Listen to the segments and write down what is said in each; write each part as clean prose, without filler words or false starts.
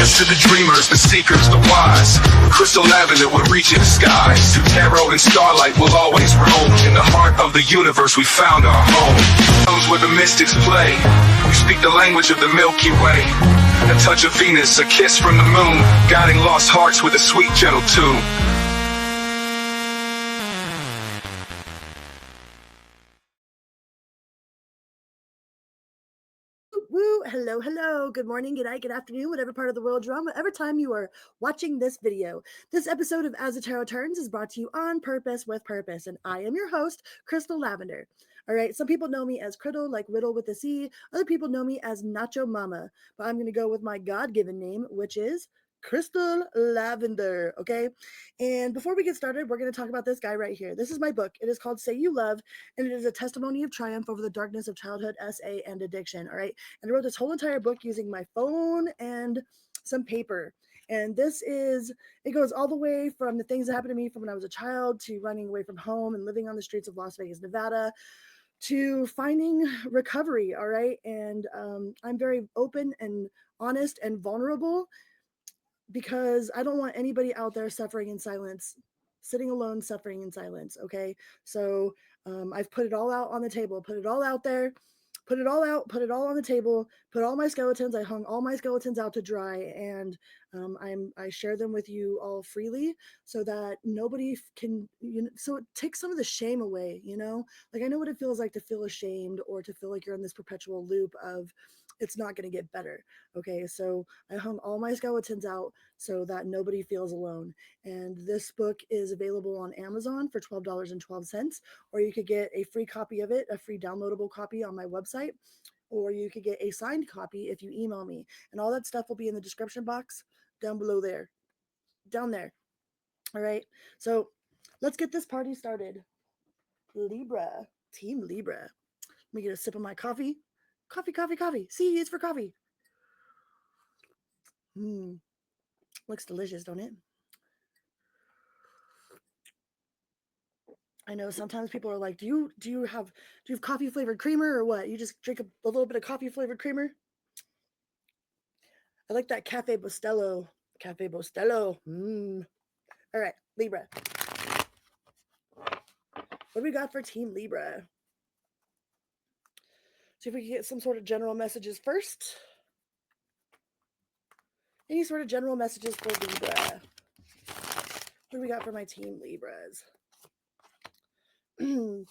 Cheers to the dreamers, the seekers, the wise. Crystal lavender will reach in the skies. Through tarot and starlight we'll always roam. In the heart of the universe we found our home. Those where the mystics play. We speak the language of the Milky Way. A touch of Venus, a kiss from the moon. Guiding lost hearts with a sweet gentle tune. Woo! Hello. Good morning, good night, good afternoon, whatever part of the world you're on, whatever time you are watching this video. This episode of As the Tarot Turns is brought to you on purpose with purpose, and I am your host, Crystal Lavender. All right, some people know me as Criddle, like Riddle with a C. Other people know me as Nacho Mama, but I'm going to go with my God-given name, which is Crystal Lavender, okay? And before we get started, we're going to talk about this guy right here. This is my book. It is called Say You Love, and it is a testimony of triumph over the darkness of childhood, SA, and addiction, all right? And I wrote this whole entire book using my phone and some paper. And it goes all the way from the things that happened to me from when I was a child to running away from home and living on the streets of Las Vegas, Nevada, to finding recovery, all right? And I'm very open and honest and vulnerable because I don't want anybody out there suffering in silence, sitting alone, suffering in silence, okay? So I've put it all out on the table, put it all out there, put it all out, put it all on the table, put all my skeletons, I hung all my skeletons out to dry, and I share them with you all freely so that nobody can, so it takes some of the shame away, Like I know what it feels like to feel ashamed or to feel like you're in this perpetual loop of it's not going to get better. Okay, so I hung all my skeletons out so that nobody feels alone. And this book is available on Amazon for $12.12, or you could get a free copy of it, a free downloadable copy on my website, or you could get a signed copy if you email me. And all that stuff will be in the description box down below there, down there. All right, so let's get this party started. Libra, Team Libra. Let me get a sip of my coffee. Coffee. See, it's for coffee. Looks delicious, don't it? I know sometimes people are like, do you have coffee flavored creamer or what? You just drink a little bit of coffee flavored creamer? I like that Cafe Bustelo. All right, Libra. What do we got for Team Libra? See if we can get some sort of general messages first. Any sort of general messages for Libra? What do we got for my Team Libras? Ooh,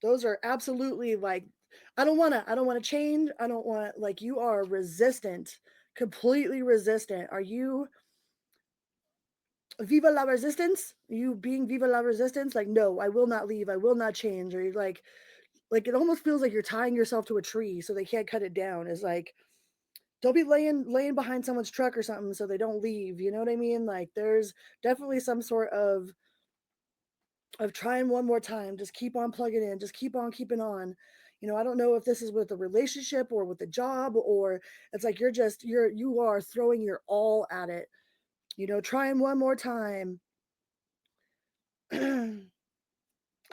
those are absolutely like, I don't want to change. I don't want, like, you are resistant, completely resistant. Are you Viva la resistance? You being Viva la resistance? Like, no, I will not leave. I will not change. Or you're like it almost feels like you're tying yourself to a tree so they can't cut it down. It's like, don't be laying behind someone's truck or something so they don't leave. You know what I mean? Like, there's definitely some sort of trying one more time. Just keep on plugging in. Just keep on keeping on. I don't know if this is with a relationship or with a job, or it's like you are throwing your all at it. Trying one more time.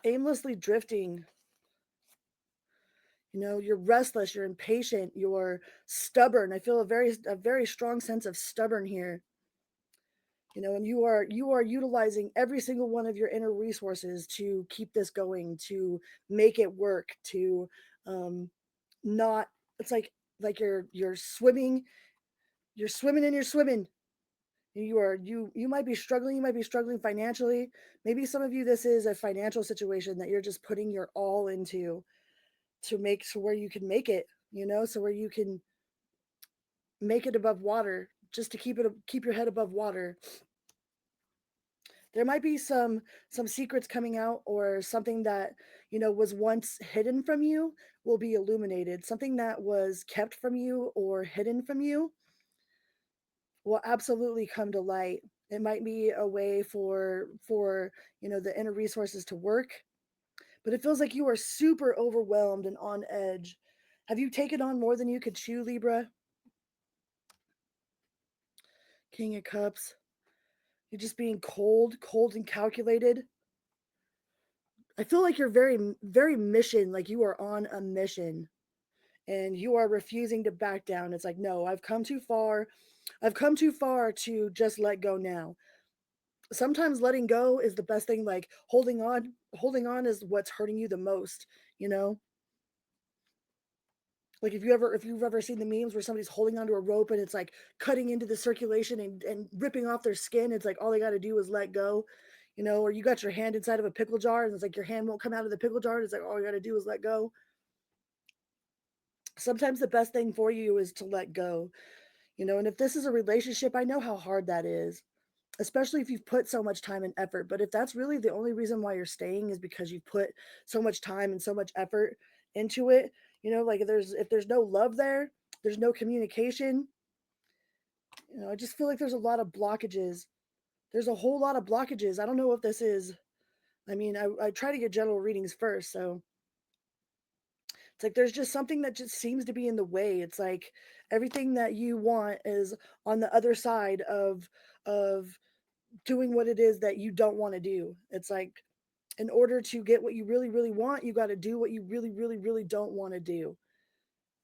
Aimlessly drifting. You're restless, you're impatient, you're stubborn. I feel a very strong sense of stubborn here. And you are utilizing every single one of your inner resources to keep this going, to make it work, to not, it's like you're swimming and you're swimming. You might be struggling financially. Maybe some of you, this is a financial situation that you're just putting your all into to make so where you can make it, so where you can make it above water, just to keep your head above water. There might be some secrets coming out, or something that was once hidden from you will be illuminated. Something that was kept from you or hidden from you will absolutely come to light. It might be a way for the inner resources to work, but it feels like you are super overwhelmed and on edge. Have you taken on more than you could chew, Libra? King of Cups. You're just being cold and calculated. I feel like you're very, very mission, like you are on a mission. and you are refusing to back down. It's like, no, I've come too far. I've come too far to just let go now. Sometimes letting go is the best thing. Like holding on is what's hurting you the most, you know? Like if you've ever seen the memes where somebody's holding onto a rope and it's like cutting into the circulation and ripping off their skin, it's like all they got to do is let go, or you got your hand inside of a pickle jar and it's like your hand won't come out of the pickle jar and it's like all you got to do is let go. Sometimes the best thing for you is to let go, and if this is a relationship, I know how hard that is, especially if you've put so much time and effort. But if that's really the only reason why you're staying is because you've put so much time and so much effort into it, like if there's no love there, there's no communication. I just feel like there's a lot of blockages. There's a whole lot of blockages. I don't know what this is. I mean, I try to get general readings first, so it's like there's just something that just seems to be in the way. It's like everything that you want is on the other side of doing what it is that you don't want to do. It's like in order to get what you really really want, you got to do what you really really really don't want to do.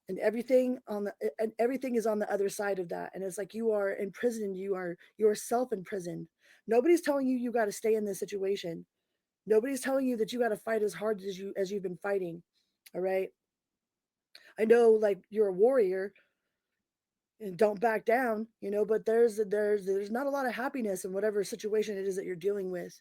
And everything is on the other side of that. And it's like you are imprisoned, you are self imprisoned. Nobody's telling you got to stay in this situation. Nobody's telling you that you got to fight as hard as you've been fighting. All right? I know, like, you're a warrior and don't back down, but there's not a lot of happiness in whatever situation it is that you're dealing with.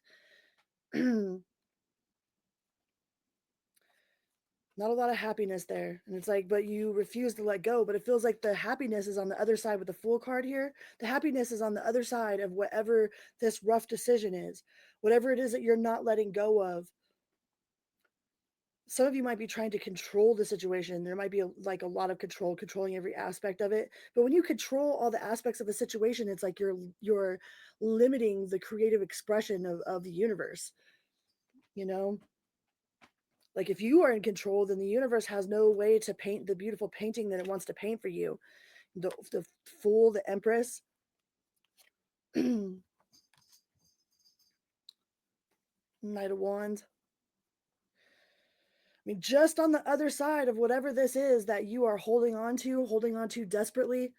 Not a lot of happiness there. And it's like, but you refuse to let go. But it feels like the happiness is on the other side with the Fool card here. The happiness is on the other side of whatever this rough decision is, whatever it is that you're not letting go of. Some of you might be trying to control the situation. There might be like a lot of controlling every aspect of it. But when you control all the aspects of the situation, it's like you're limiting the creative expression of the universe. You know, like if you are in control, then the universe has no way to paint the beautiful painting that it wants to paint for you. The Fool, the Empress, Knight of Wands. I mean, just on the other side of whatever this is that you are holding on to desperately,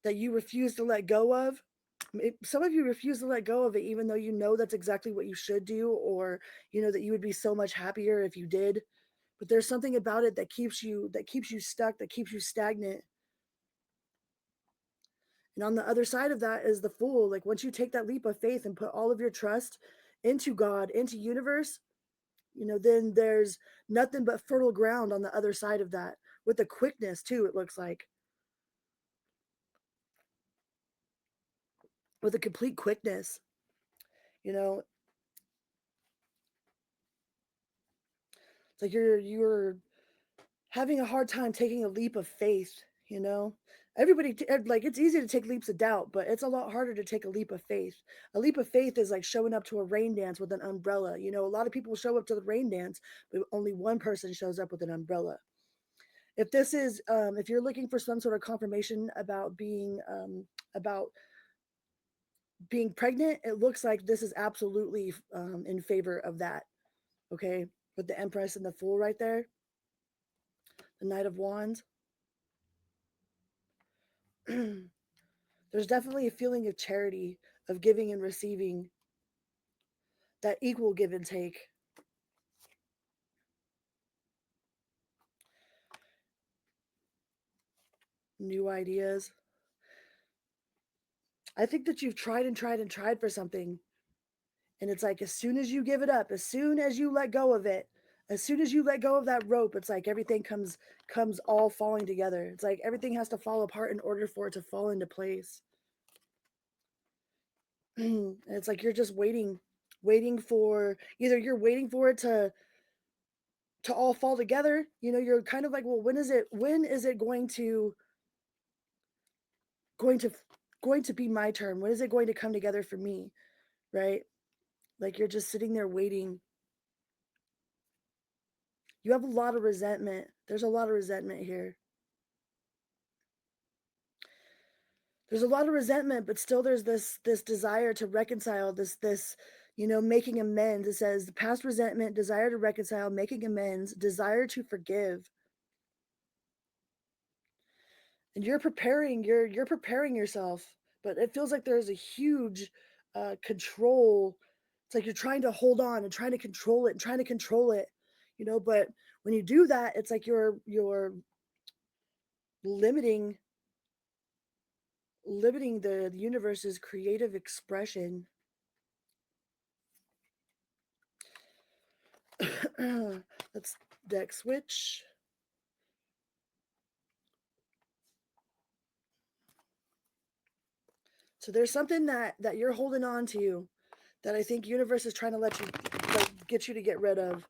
that you refuse to let go of. Some of you refuse to let go of it, even though you know that's exactly what you should do, or that you would be so much happier if you did. But there's something about it that keeps you stuck, that keeps you stagnant. And on the other side of that is the Fool. Like once you take that leap of faith and put all of your trust into God, into universe, then there's nothing but fertile ground on the other side of that. With the quickness too, it looks like. With a complete quickness. You know, it's like you're having a hard time taking a leap of faith, you know? Everybody, like, it's easy to take leaps of doubt, but it's a lot harder to take a leap of faith. A leap of faith is like showing up to a rain dance with an umbrella. A lot of people show up to the rain dance, but only one person shows up with an umbrella. If you're looking for some sort of confirmation about being pregnant, it looks like this is absolutely in favor of that. Okay, with the Empress and the Fool right there, the Knight of Wands. There's definitely a feeling of charity, of giving and receiving, that equal give and take. New ideas. I think that you've tried and tried and tried for something. And it's like as soon as you give it up, as soon as you let go of it, as soon as you let go of that rope, it's like everything comes all falling together. It's like everything has to fall apart in order for it to fall into place. And it's like you're just waiting for it to all fall together. You're kind of like, well, when is it going to going to be my turn? When is it going to come together for me? Right? Like you're just sitting there waiting. You have a lot of resentment. There's a lot of resentment here. There's a lot of resentment, but still there's this desire to reconcile, this making amends. It says past resentment, desire to reconcile, making amends, desire to forgive. and you're preparing yourself, but it feels like there's a huge control. It's like you're trying to hold on and trying to control it and trying to control it, but when you do that, it's like you're limiting the universe's creative expression. Let's deck switch. So there's something that you're holding on to that I think universe is trying to let you, like, get you to get rid of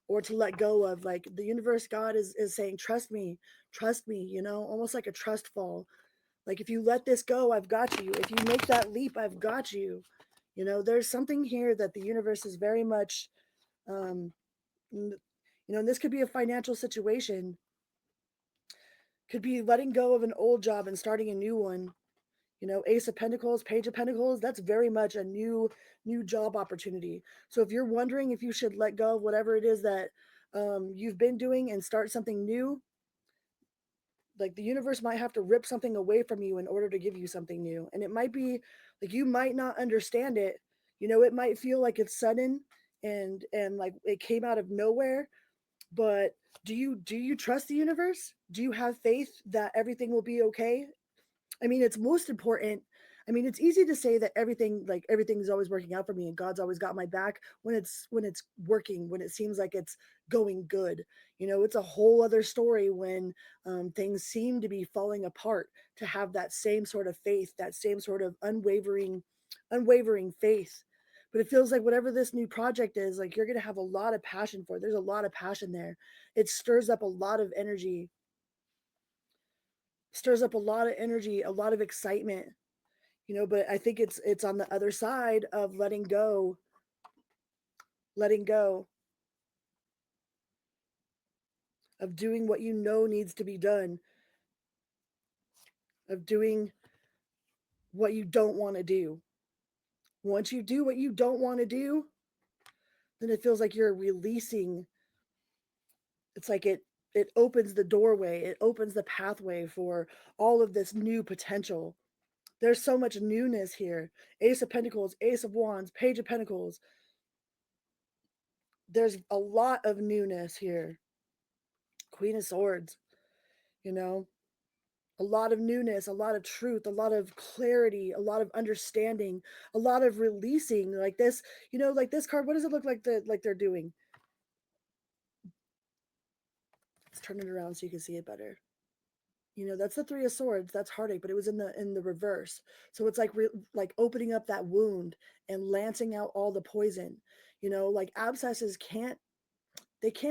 or to let go of. Like the universe, God is saying, trust me, almost like a trust fall. Like if you let this go, I've got you. If you make that leap, I've got you. There's something here that the universe is very much, um, and this could be a financial situation, could be letting go of an old job and starting a new one. Ace of Pentacles, Page of Pentacles, that's very much a new job opportunity. So if you're wondering if you should let go of whatever it is that you've been doing and start something new, like the universe might have to rip something away from you in order to give you something new. And it might be like you might not understand it. It might feel like it's sudden and like it came out of nowhere, but do you trust the universe? Do you have faith that everything will be okay? I mean, it's most important. I mean, it's easy to say that everything is always working out for me and God's always got my back when it's working, when it seems like it's going good. It's a whole other story when things seem to be falling apart, to have that same sort of faith, that same sort of unwavering faith. But it feels like whatever this new project is, like you're going to have a lot of passion for it. There's a lot of passion there. It stirs up a lot of energy, a lot of excitement, but I think it's on the other side of letting go of doing what needs to be done, of doing what you don't want to do. Once you do what you don't want to do, then it feels like you're releasing. It's like it opens the doorway, it opens the pathway for all of this new potential. There's so much newness here. Ace of Pentacles, Ace of Wands, Page of Pentacles. There's a lot of newness here. Queen of Swords, you know, a lot of newness, a lot of truth, a lot of clarity, a lot of understanding, a lot of releasing. Like this, like this card, what does it look like they're doing? Let's turn it around so you can see it better. That's the Three of Swords. That's heartache, but it was in the reverse. So it's like opening up that wound and lancing out all the poison. Like abscesses can't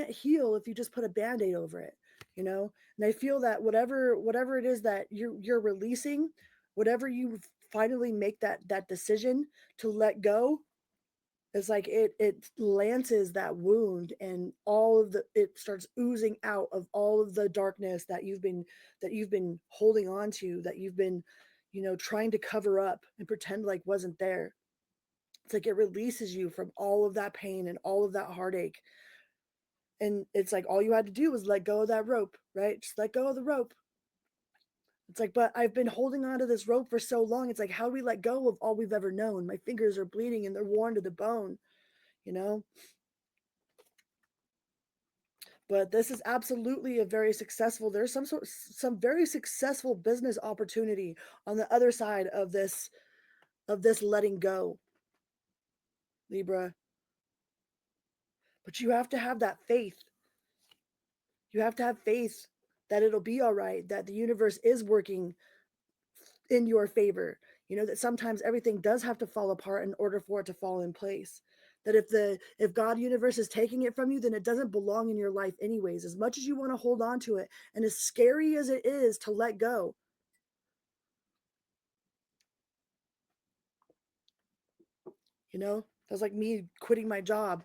heal if you just put a band-aid over it. And I feel that whatever it is that you're releasing, whatever you finally make that decision to let go, it's like it lances that wound, and all of it starts oozing out of all of the darkness that you've been holding on to, that you've been trying to cover up and pretend like wasn't there. It's like it releases you from all of that pain and all of that heartache. And it's like all you had to do was let go of that rope, right? Just let go of the rope. It's like, but I've been holding on to this rope for so long. It's like, how do we let go of all we've ever known? My fingers are bleeding and they're worn to the bone, you know? But this is absolutely a very successful, there's some very successful business opportunity on the other side of this letting go, Libra. But you have to have that faith. You have to have faith that it'll be all right, that the universe is working in your favor. That sometimes everything does have to fall apart in order for it to fall in place. That if God universe is taking it from you, then it doesn't belong in your life anyways. As much as you want to hold on to it, and as scary as it is to let go, that's like me quitting my job.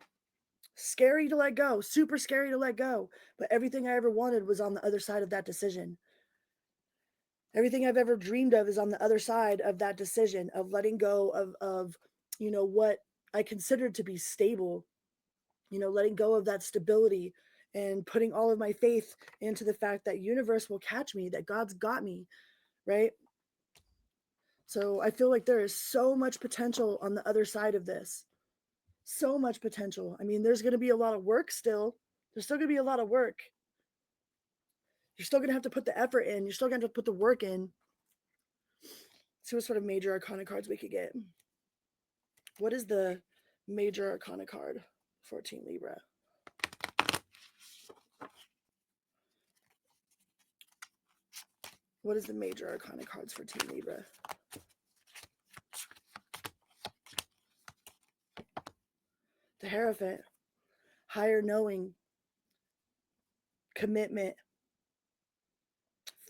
Scary to let go, super scary to let go. But everything I ever wanted was on the other side of that decision. Everything I've ever dreamed of is on the other side of that decision of letting go of what I considered to be stable, letting go of that stability and putting all of my faith into the fact that universe will catch me, that God's got me, right? So I feel like there is so much potential on the other side of this. So much potential. I mean, there's going to be a lot of work still. There's still going to be a lot of work. You're still going to have to put the effort in. You're still going to have to put the work in. See what sort of major arcana cards we could get. What is the major arcana card for Team Libra? What is the major arcana cards for Team Libra? The Hierophant, higher knowing, commitment.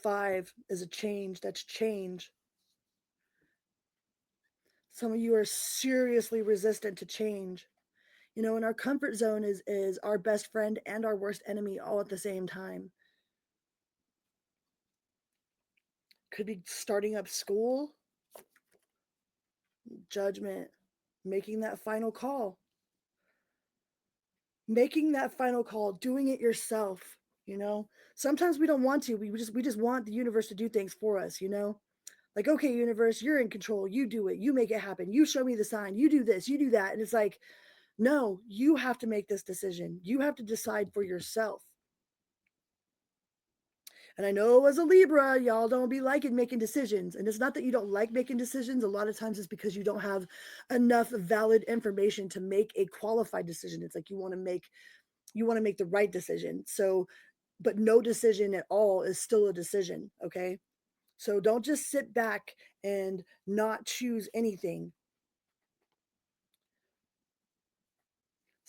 5 is a change. That's change. Some of you are seriously resistant to change. You know, and our comfort zone is our best friend and our worst enemy all at the same time. Could be starting up school, Judgment, making that final call. Making that final call, doing it yourself, you know? Sometimes we don't want to. We just want the universe to do things for us, you know? Like, okay, universe, you're in control. You do it. You make it happen. You show me the sign. You do this. You do that. And it's like, no, you have to make this decision. You have to decide for yourself. And I know as a Libra, y'all don't be liking making decisions. And it's not that you don't like making decisions. A lot of times it's because you don't have enough valid information to make a qualified decision. It's like you want to make the right decision. So, but no decision at all is still a decision. Okay. So don't just sit back and not choose anything.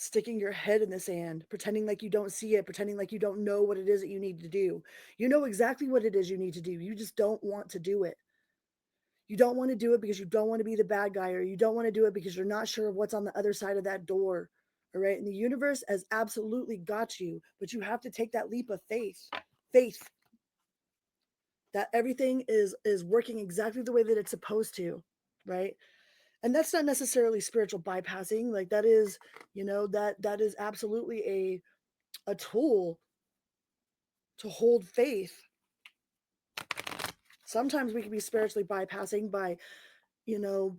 Sticking your head in the sand, pretending like you don't see it, pretending like you don't know what it is that you need to do. You know exactly what it is you need to do. You just don't want to do it. You don't want to do it because you don't want to be the bad guy, or you don't want to do it because you're not sure of what's on the other side of that door. All right. And the universe has absolutely got you, but you have to take that leap of faith. Faith that everything is working exactly the way that it's supposed to, right? And that's not necessarily spiritual bypassing. Like that is, you know, that is absolutely a tool to hold faith. Sometimes we can be spiritually bypassing by, you know,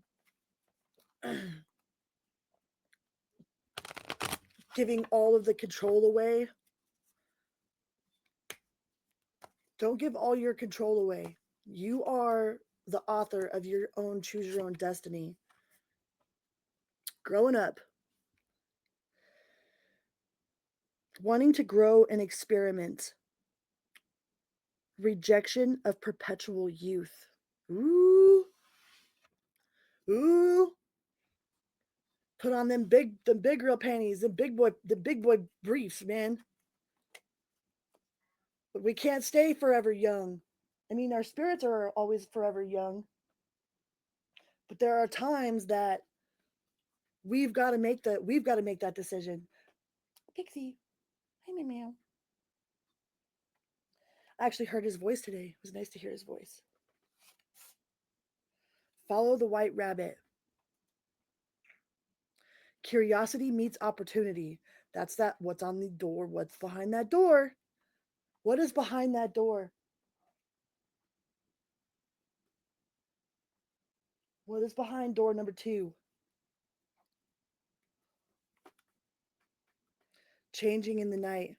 giving all of the control away. Don't give all your control away. You are the author of your own choose your own destiny. Growing up, wanting to grow and experiment, rejection of perpetual youth. Ooh, ooh. Put on them big girl panties, the big boy briefs, man. But we can't stay forever young. I mean, our spirits are always forever young. But there are times that we've got to make that decision. Pixie, hi, my meow. I actually heard his voice today. It was nice to hear his voice. Follow the white rabbit. Curiosity meets opportunity. That's that. What's on the door? What's behind that door? What is behind that door? What is behind door number 2? Changing in the night.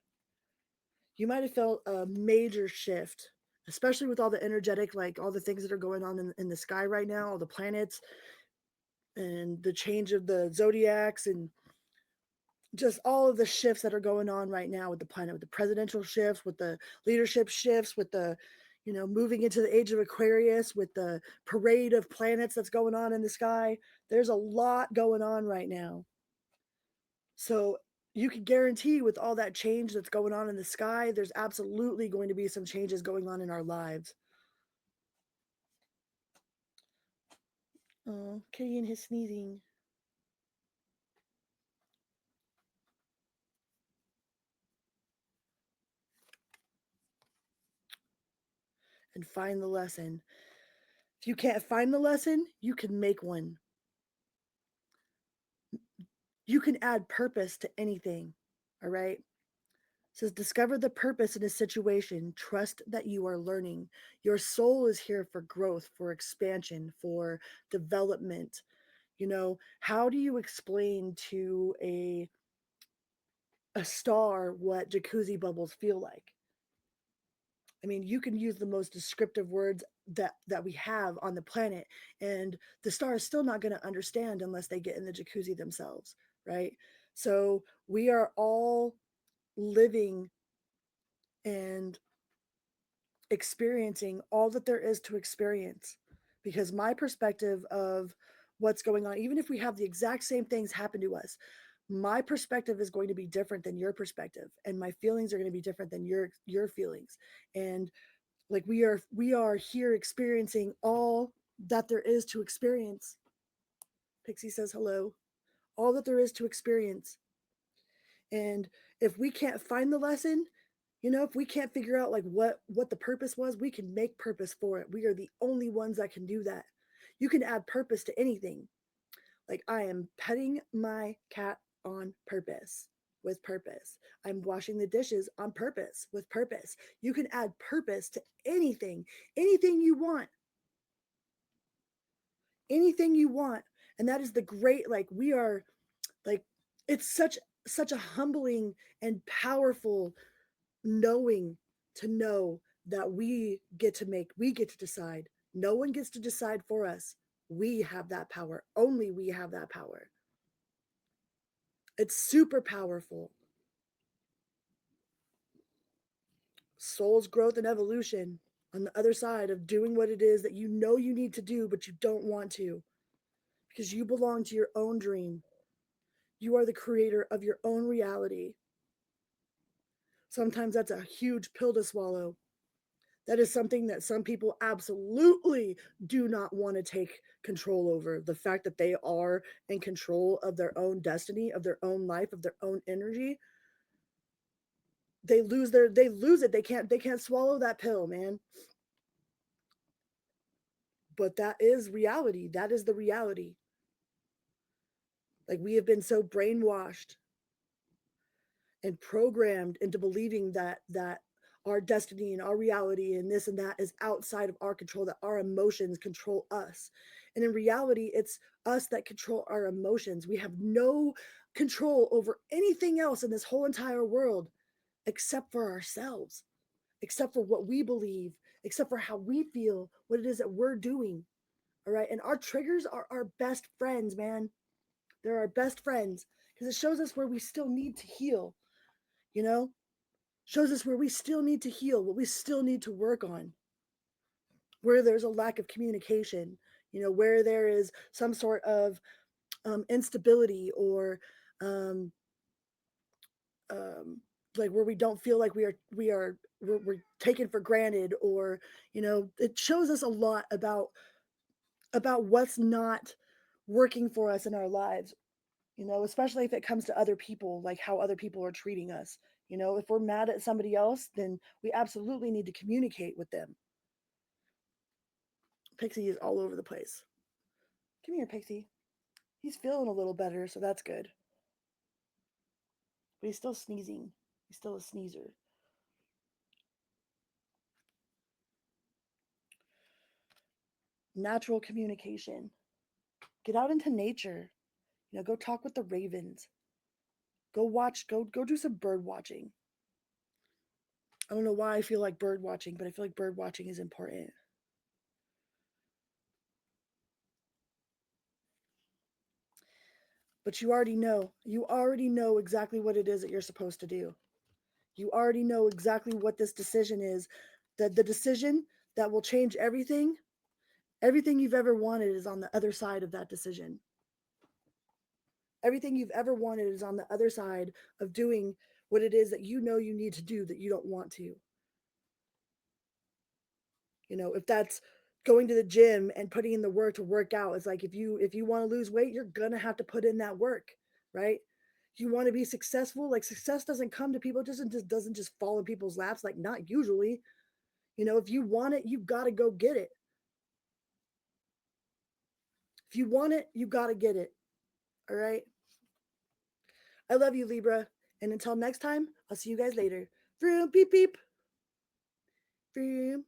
You might have felt a major shift, especially with all the energetic, like all the things that are going on in the sky right now, all the planets and the change of the zodiacs and just all of the shifts that are going on right now with the planet, with the presidential shifts, with the leadership shifts, with the, you know, moving into the age of Aquarius, with the parade of planets that's going on in the sky. There's a lot going on right now. So you can guarantee with all that change that's going on in the sky, there's absolutely going to be some changes going on in our lives. Oh, Kitty and his sneezing. And find the lesson. If you can't find the lesson, you can make one. You can add purpose to anything. All right. It says, discover the purpose in a situation. Trust that you are learning. Your soul is here for growth, for expansion, for development. How do you explain to a star what jacuzzi bubbles feel like? I mean, you can use the most descriptive words that we have on the planet, and the star is still not going to understand unless they get in the jacuzzi themselves, right? So we are all living and experiencing all that there is to experience, because my perspective of what's going on, even if we have the exact same things happen to us, my perspective is going to be different than your perspective, and my feelings are going to be different than your feelings. And like, we are here experiencing all that there is to experience. Pixie says hello. All that there is to experience. And if we can't find the lesson, if we can't figure out like what the purpose was, we can make purpose for it. We are the only ones that can do that. You can add purpose to anything. Like, I am petting my cat on purpose, with purpose. I'm washing the dishes on purpose, with purpose. You can add purpose to anything, anything you want, anything you want. And that is the great, like, we are, like, it's such a humbling and powerful knowing, to know that we get to decide. No one gets to decide for us. We have that power. Only we have that power. It's super powerful. Soul's growth and evolution, on the other side of doing what it is that you know you need to do, but you don't want to, because you belong to your own dream. You are the creator of your own reality. Sometimes that's a huge pill to swallow. That is something that some people absolutely do not want to take control over. The fact that they are in control of their own destiny, of their own life, of their own energy. They lose it. They can't swallow that pill, man. But that is reality. That is the reality. Like, we have been so brainwashed and programmed into believing that our destiny and our reality and this and that is outside of our control, that our emotions control us. And in reality, it's us that control our emotions. We have no control over anything else in this whole entire world except for ourselves, except for what we believe, except for how we feel, what it is that we're doing. All right. And our triggers are our best friends, man. They're our best friends, because it shows us where we still need to heal, you know? Shows us where we still need to heal, what we still need to work on, where there's a lack of communication, where there is some sort of instability, or um, um, like, where we don't feel like we're taken for granted, or it shows us a lot about what's not working for us in our lives, especially if it comes to other people, like how other people are treating us. If we're mad at somebody else, then we absolutely need to communicate with them. Pixie is all over the place. Come here, Pixie. He's feeling a little better, so that's good. But he's still sneezing. He's still a sneezer. Natural communication. Get out into nature. Go talk with the ravens. Go do some bird watching. I don't know why I feel like bird watching, but I feel like bird watching is important. But you already know. You already know exactly what it is that you're supposed to do. You already know exactly what this decision is. The decision that will change everything. Everything you've ever wanted is on the other side of that decision. Everything you've ever wanted is on the other side of doing what it is that you know you need to do that you don't want to. If that's going to the gym and putting in the work to work out, it's like, if you want to lose weight, you're going to have to put in that work, right? If you want to be successful, like, success doesn't come to people, it doesn't just fall in people's laps, like, not usually. If you want it, you got to go get it. If you want it, you got to get it. All right? I love you, Libra. And until next time, I'll see you guys later. Vroom, beep, beep. Vroom.